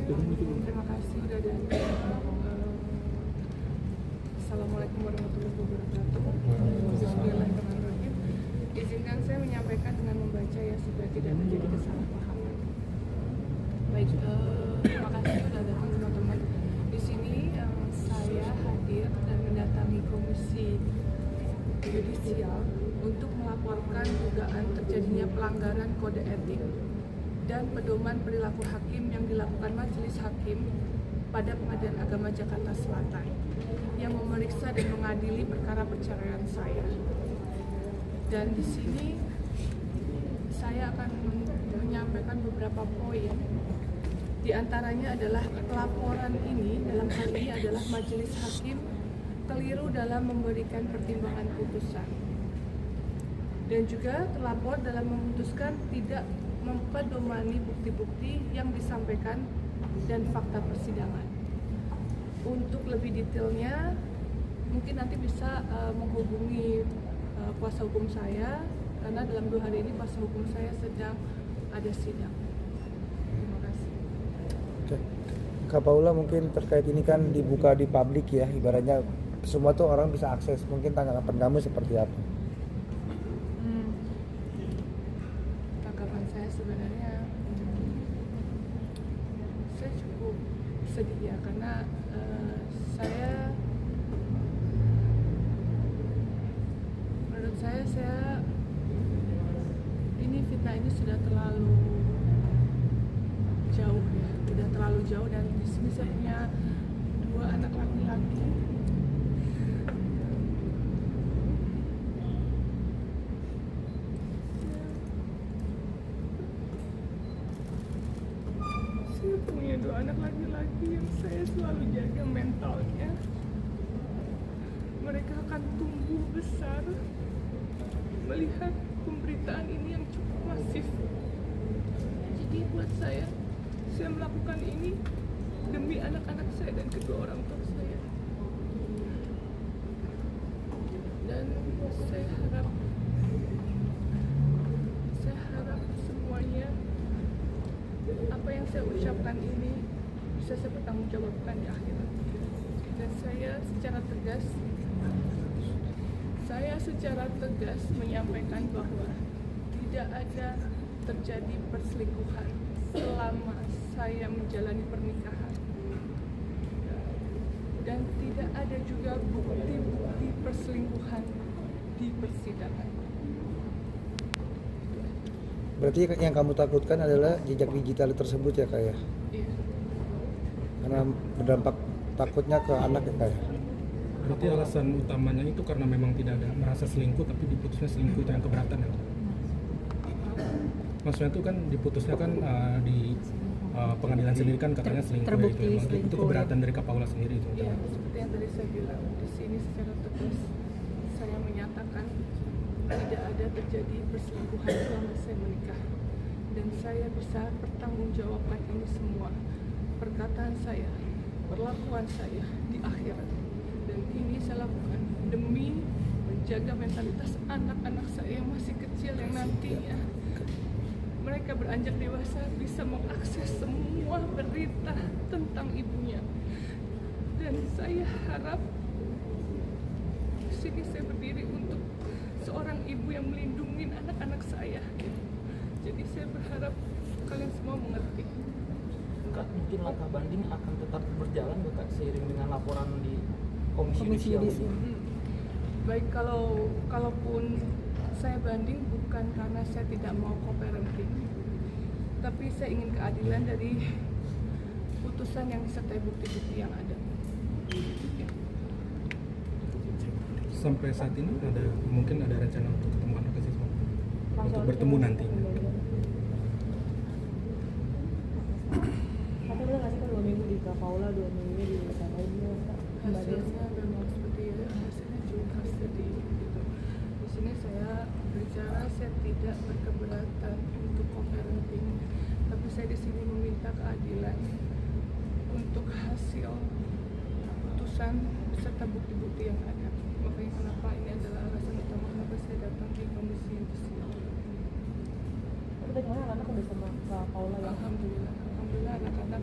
Terima kasih sudah datang. Assalamualaikum warahmatullahi wabarakatuh. Bismillahirrahmanirrahim. Izinkan saya menyampaikan dengan membaca ya supaya tidak terjadi kesalahpahaman. Baik, terima kasih sudah datang teman-teman. Di sini saya hadir dan mendatangi Komisi Yudisial untuk melaporkan dugaan terjadinya pelanggaran kode etik dan pedoman perilaku hakim yang dilakukan Majelis Hakim pada Pengadilan Agama Jakarta Selatan yang memeriksa dan mengadili perkara perceraian saya. Dan di sini saya akan menyampaikan beberapa poin. Di antaranya adalah laporan ini, dalam hal ini adalah Majelis Hakim keliru dalam memberikan pertimbangan putusan. Dan juga terlapor dalam memutuskan tidak mempedomani bukti-bukti yang disampaikan dan fakta persidangan. Untuk lebih detailnya, mungkin nanti bisa menghubungi kuasa hukum saya, karena dalam 2 hari ini kuasa hukum saya sedang ada sidang. Terima kasih. Oke. Kak Paula, mungkin terkait ini kan dibuka di publik ya, ibaratnya semua tuh orang bisa akses. Mungkin tanggapan kamu seperti apa? Tanggapan saya sebenarnya saya cukup sedih ya, karena menurut saya ini fitnah ini sudah terlalu jauh ya, sudah terlalu jauh. Dan di sini saya punya 2 anak laki-laki. Saya punya 2 anak laki-laki yang saya selalu jaga mentalnya. Mereka akan tumbuh besar melihat pemberitaan ini yang cukup masif. Jadi buat saya melakukan ini demi anak-anak saya dan kedua orang tua saya. Dan saya harap semuanya apa yang saya ucapkan ini bisa saya pertanggungjawabkan di akhirat. Dan saya secara tegas menyampaikan bahwa tidak ada terjadi perselingkuhan selama saya menjalani pernikahan, dan tidak ada juga bukti-bukti perselingkuhan di persidangan. Berarti yang kamu takutkan adalah jejak digital tersebut ya Kak ya? Iya. Karena berdampak takutnya ke anak ya Kak ya? Berarti alasan utamanya itu karena memang tidak ada merasa selingkuh, tapi diputusnya selingkuh itu yang keberatan ya? Maksudnya itu kan diputusnya kan di pengadilan sendiri kan katanya selingkuh, terbukti itu, selingkuh, itu keberatan dari Kak Paula sendiri itu. Iya, seperti yang tadi saya bilang, di sini secara tegas saya menyatakan tidak ada terjadi perselingkuhan selama saya menikah, dan saya bisa pertanggungjawabkan ini semua, perkataan saya, perlakuan saya di akhirat. Dan ini saya lakukan demi menjaga mentalitas anak-anak saya yang masih kecil, yang nantinya mereka beranjak dewasa bisa mengakses semua berita tentang ibunya. Dan saya harap di sini saya berdiri untuk seorang ibu yang melindungi anak-anak saya. Jadi saya berharap kalian semua mengerti. Kak, mungkin langkah banding akan tetap berjalan Kak seiring dengan laporan di Komisi Yudisial. Baik, kalaupun saya banding bukan karena saya tidak mau co-parenting, tapi saya ingin keadilan dari putusan yang disertai bukti-bukti yang ada. Sampai saat ini mungkin ada rencana untuk ketemu anak siswa, untuk bertemu nanti. Tapi udah ngasih kan 2 minggu di Kak Paula, 2 minggu di sana ini Hasilnya memang seperti itu, hasilnya juga sedih gitu. Di sini saya berbicara, saya tidak berkeberatan untuk co-parenting, tapi saya di sini meminta keadilan untuk hasil putusan beserta bukti-bukti yang ada. Makanya kenapa ini adalah alasan utama kenapa saya datang di Komisi Yudisial. Tapi tadi mana anak udah sama Kak Paula ya? Alhamdulillah anak-anak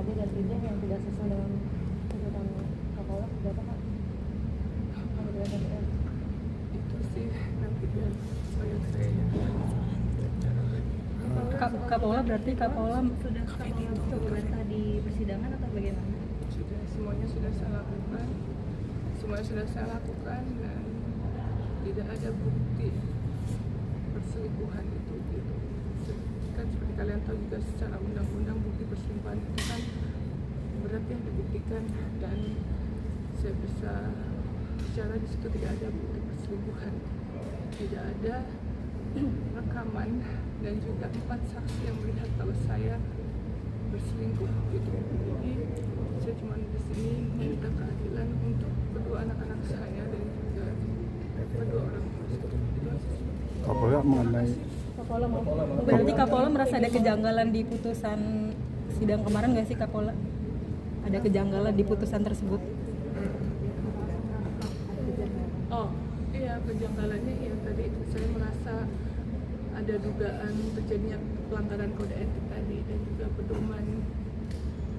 AD dan Ida yang tidak sesuai dengan tuntutan Kapolda berapa Kak? Anggota DPR. Itu sih nanti biar saya Kapolda berarti Kapolda Sudah membantah di persidangan atau bagaimana? sudah semuanya sudah saya lakukan, dan tidak ada bukti perselingkuhan itu gitu. Kan seperti kalian tahu juga secara undang-undang bukti perselingkuhan itu kan berat yang dibuktikan, dan saya bisa bicara di situ tidak ada bukti perselingkuhan, tidak ada rekaman, dan juga 4 saksi yang melihat kalau saya berselingkuh gitu. Jadi saya cuma di sini minta keadilan untuk kedua anak-anak saya dan juga kedua orang tua. Kapolda mengenai berarti Kapolda merasa ada kejanggalan di putusan sidang kemarin nggak sih Kapolda? Ada kejanggalan di putusan tersebut? Oh iya, kejanggalannya ya tadi itu saya merasa ada dugaan terjadinya pelanggaran kode etik tadi, dan juga pedoman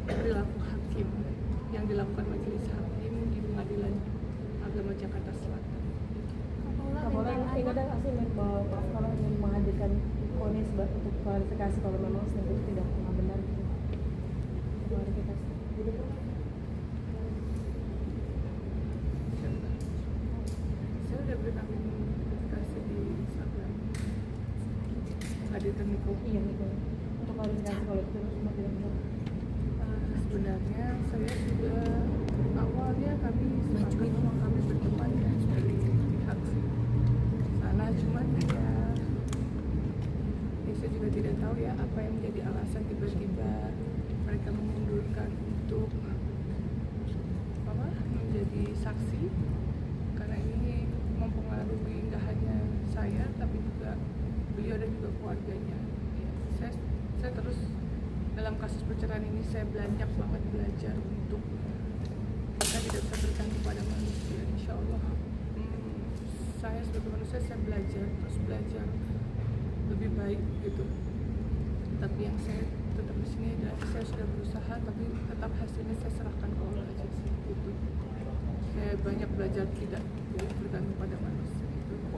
perilaku hakim yang dilakukan majelis hakim di Pengadilan Agama Jakarta Selatan. Kapolda ini ada nggak sih bahwa Pak kalau ingin menghadirkan vonis untuk klarifikasi kalau memang selingkuh itu tidak pernah benar gitu. Klarifikasi. Gitu kan? Saya udah berikan klarifikasi di Instagram. Hadirkan Niko. Iya gitu. Untuk klarifikasi kalau itu semua tidak benar. Sebenarnya saya sudah awalnya kami sepakat bahwa kami berteman ya dari pihak sana, cuman ya saya juga tidak tahu ya apa yang menjadi alasan tiba-tiba mereka mengundurkan untuk menjadi saksi, karena ini mempengaruhi nggak hanya saya tapi juga beliau dan juga keluarganya. Ya, saya terus dalam kasus perceraian ini saya banyak banget belajar untuk kita tidak bisa bergantung pada manusia. Insya Allah saya sebagai manusia saya belajar lebih baik gitu. Tapi yang saya tetap di sini adalah saya sudah berusaha, tapi tetap hasilnya saya serahkan ke Allah aja sih gitu. Saya banyak belajar tidak bergantung pada manusia gitu.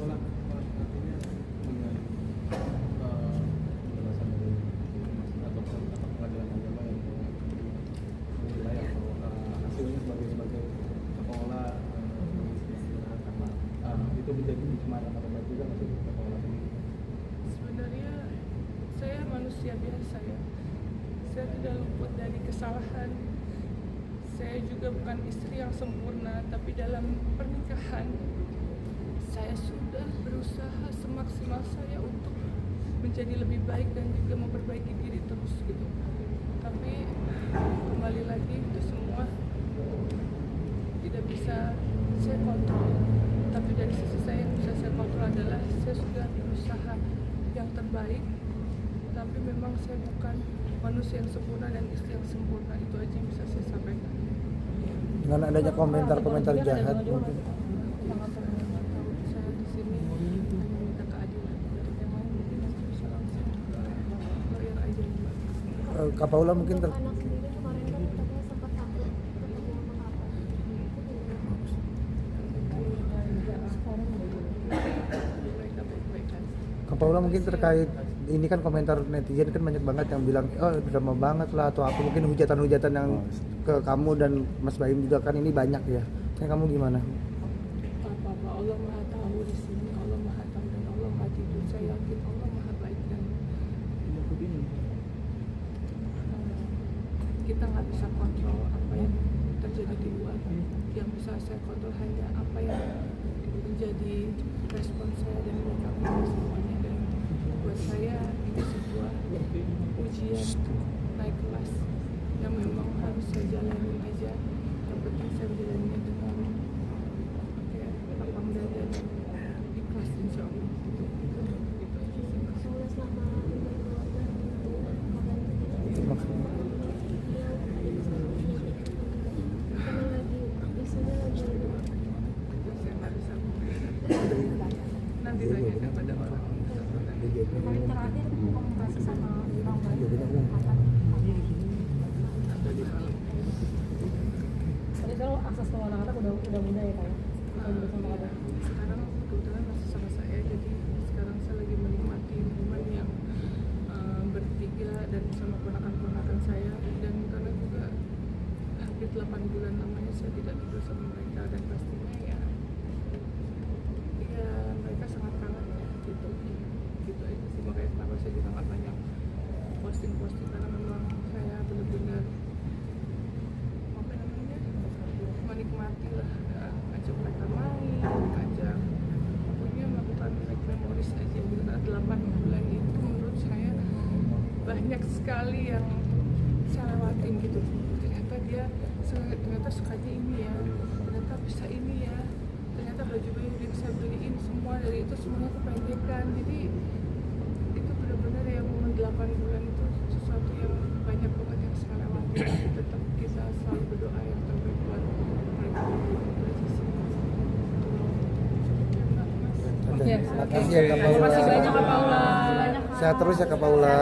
itu menjadi cemaran atau juga masih Sebenarnya saya manusia biasa ya. Saya tidak luput dari kesalahan. Saya juga bukan istri yang sempurna, tapi dalam pernikahan saya sudah berusaha semaksimal saya untuk menjadi lebih baik dan juga memperbaiki diri terus gitu. Tapi kembali lagi itu semua tidak bisa saya kontrol. Tapi dari sisi saya yang bisa saya kontrol adalah saya sudah berusaha yang terbaik, tapi memang saya bukan manusia yang sempurna dan istri yang sempurna. Itu aja yang bisa saya sampaikan. Dengan adanya komentar-komentar jahat mungkin. Saya di sini hanya minta keadilan. Untuk yang lain mungkin nanti bisa langsung lawyer aja. Kapolda mungkin Anak sendiri kemarin kan katanya sempat takut ketemu sama kakak. Mereka baik-baik aja. Kapolda mungkin terkait ini kan komentar netizen kan banyak banget yang bilang drama banget lah, atau apa mungkin hujatan-hujatan yang ke kamu dan Mas Baim juga kan ini banyak ya. Kamu gimana? Apa-apa Allah Maha tahu di sini, Allah Maha tahu dan Allah Maha tidur. Saya yakin Allah Maha baik dan kita nggak bisa kontrol apa yang terjadi di luar. Yang bisa saya kontrol hanya apa yang menjadi respon saya dan menyikapi semuanya. Dan buat saya ini sebuah ujian naik kelas yang memang harus saya jalani aja. Yang penting saya menjalaninya dengan lapang dada dan ikhlas insya Allah. Soalnya selama dengan keluarga karena lagi isunya lagi Saya nggak bisa nanti tanya kepada orang. paling terakhir komunikasi sama orang baik Atau di udah muda ya kak ya? Kalau juga sama abang. Sekarang kebetulan masih sama saya, jadi sekarang saya lagi menikmati momen yang bertiga dan sama ponakan-ponakan saya, dan karena juga hampir 8 bulan lamanya saya tidak tidur sama mereka, dan pastinya ya mereka sangat kangen ya, gitu aja sih. Makanya kenapa saya juga nggak banyak posting karena memang saya benar-benar menikmati lah, ajak mereka main, ajak pokoknya melakukan memoris aja. Karena 8 bulan itu menurut saya banyak sekali yang saya lewatin gitu. Ternyata sukanya ini ya, ternyata bisa ini ya, ternyata baju-baju yang saya beliin semua dari itu semuanya kependekan. Jadi itu benar-benar ya, momen 8 bulan itu sesuatu yang banyak banget yang saya lewatin. Tetap kita selalu berdoa yang terbaik buat mereka. Itu aja sih. Oke, Ya. terima kasih ya Kak Terima kasih Paula. banyak Kak Paula. Sehat terus ya Kak Paula.